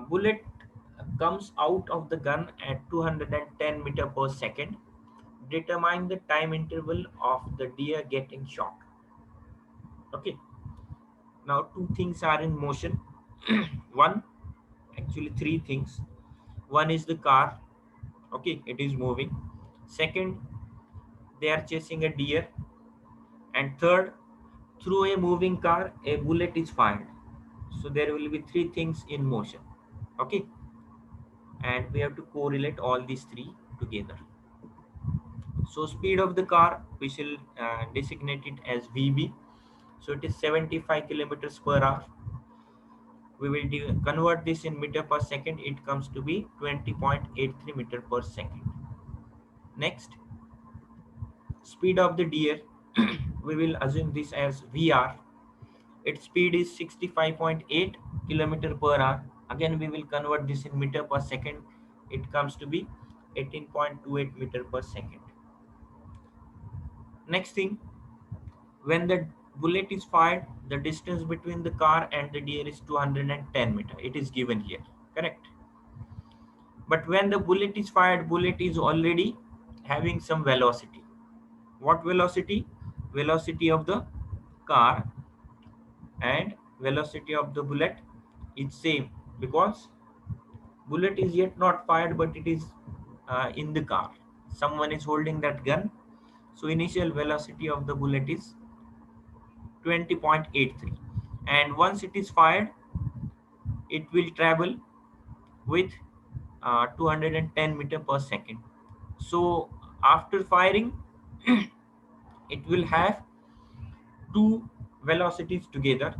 bullet comes out of the gun at 210 meter per second. Determine the time interval of the deer getting shot. Okay, now two things are in motion. One, actually three things. One is the car. Okay, it is moving. Second, they are chasing a deer. And third, through a moving car a bullet is fired. So there will be three things in motion. Okay, and we have to correlate all these three together. So speed of the car we shall designate it as VB. So it is 75 kilometers per hour. We will convert this in meter per second. It comes to be 20.83 meter per second. Next, speed of the deer we will assume this as VR. Its speed is 65.8 kilometer per hour. Again we will convert this in meter per second. It comes to be 18.28 meter per second. Next thing, when the bullet is fired, the distance between the car and the deer is 210 meter. It is given here, correct? But when the bullet is fired, bullet is already having some velocity. What velocity? Velocity of the car and velocity of the bullet is same, because bullet is yet not fired, but it is in the car. Someone is holding that gun. So initial velocity of the bullet is 20.83, and once it is fired it will travel with 210 meter per second. So after firing it will have two velocities together.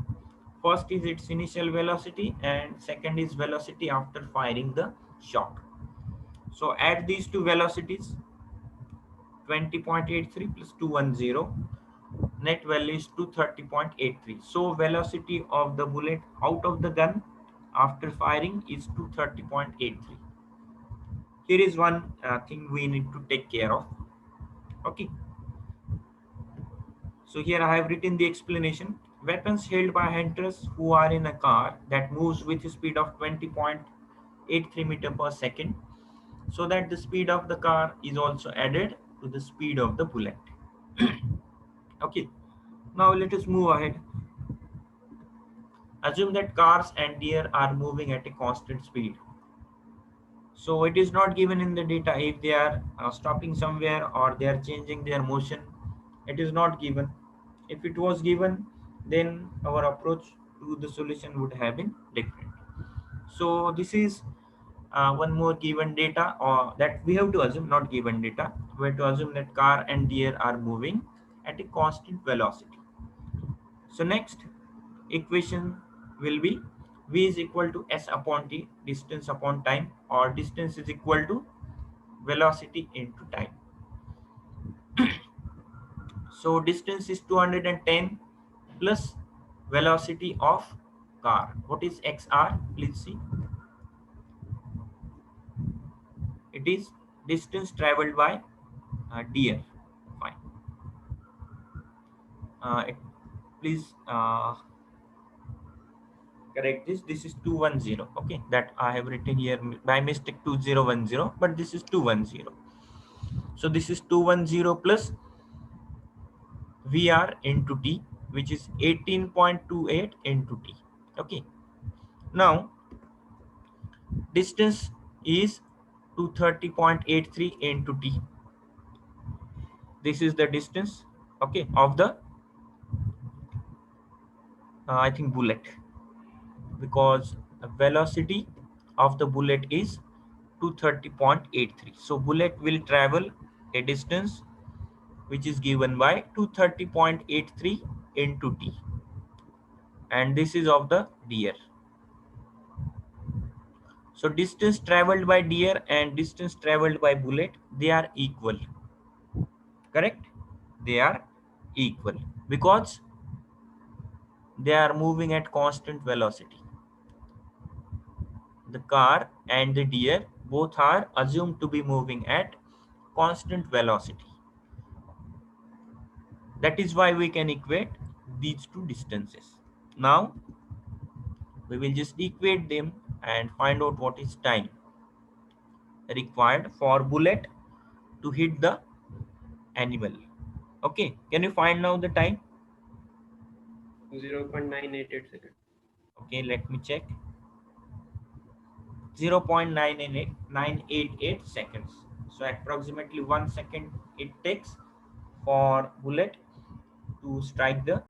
First is its initial velocity and second is velocity after firing the shot. So add these two velocities, 20.83 plus 210, net value is 230.83. So velocity of the bullet out of the gun after firing is 230.83. Here is one thing we need to take care of. Okay, so here I have written the explanation. Weapons held by hunters who are in a car that moves with a speed of 20.83 meter per second, so that the speed of the car is also added to the speed of the bullet. Okay, now let us move ahead. Assume that cars and deer are moving at a constant speed. So it is not given in the data if they are stopping somewhere or they are changing their motion. It is not given. If it was given, then our approach to the solution would have been different. So this is one more given data, or that we have to assume, not given data. We have to assume that car and deer are moving at a constant velocity. So next equation will be v is equal to s upon t, distance upon time, or distance is equal to velocity into time. So distance is 210 plus velocity of car. What is xr? Please see. It is distance traveled by deer. Fine. Please correct this. This is 210. Okay, that I have written here by mistake 2010, but this is 210. So this is 210 plus VR into T, which is 18.28 into T. Okay. Now distance is 230.83 into T. This is the distance, okay, of the I think bullet, because the velocity of the bullet is 230.83. So bullet will travel a distance which is given by 230.83 into T, and this is of the deer. So distance traveled by deer and distance traveled by bullet, they are equal. Correct? They are equal because they are moving at constant velocity. The car and the deer both are assumed to be moving at constant velocity. That is why we can equate these two distances. Now we will just equate them and find out what is time required for bullet to hit the animal. Okay, can you find now the time? 0.988 seconds. Okay, let me check. 0.988 seconds. So approximately 1 second it takes for bullet to strike the